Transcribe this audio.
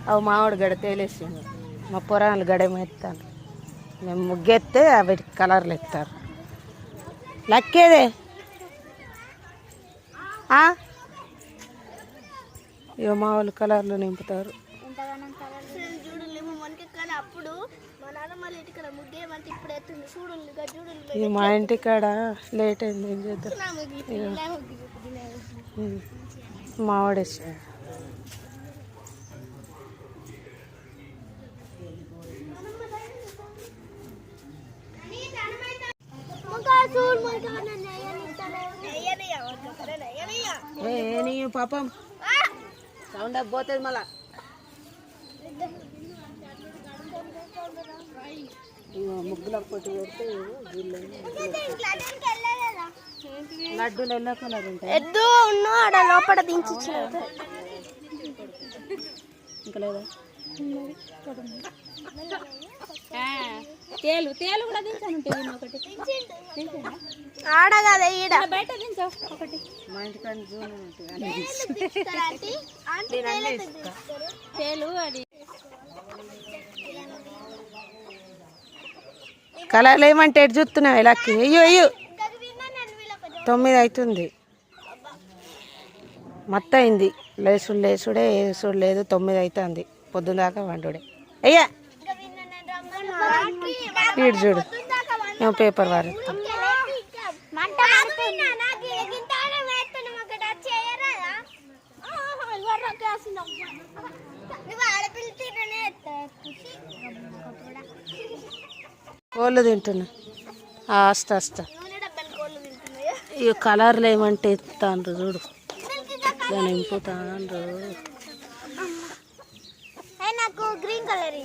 అవి మామిడి గడ తేలేసింది. మా పొరాలు గడేమో ఎత్తాను. మేము ముగ్గెత్తే అవి కలర్లు ఎత్తారు. లక్కేదే ఇక మా వాళ్ళు కలర్లు నింపుతారు. ఇక మా ఇంటికాడ లేట్ అయింది. ఏం చేద్దాం, మావాడేసాడు. పాపం సౌండ్ పోతుంది మళ్ళా. ముగ్గుల పొట్టి పెడితే లడ్డూలు ఎల్లో కలర్ ఉంటాయి. ఎద్దు ఆడ లోపల దించి ఇంకా లేదా తేలు తేలు కూడా దించాను. ఒకటి ఆడ కదా ఈడ బయట దించావు ఒకటి. మా ఇంటికాడ జూన్ తేలు అది కలర్లు ఏమంటే ఎటు చూస్తున్నావు ఇలాకి? అయ్యో అయ్యో 9 అవుతుంది. మొత్తం అయింది. లేసుడే వేసుడు లేదు. 9 అవుతుంది. పొద్దున్న దాకా వండుడే. అయ్యా వీడు చూడు మేము పేపర్ వారు కోళ్ళు తింటున్నా. ఆస్తా ఇక కలర్లు ఏమంటే ఎత్తాండ్రు చూడు. దాన్ని నింపుతాండ్రు. నాకు గ్రీన్ కలర్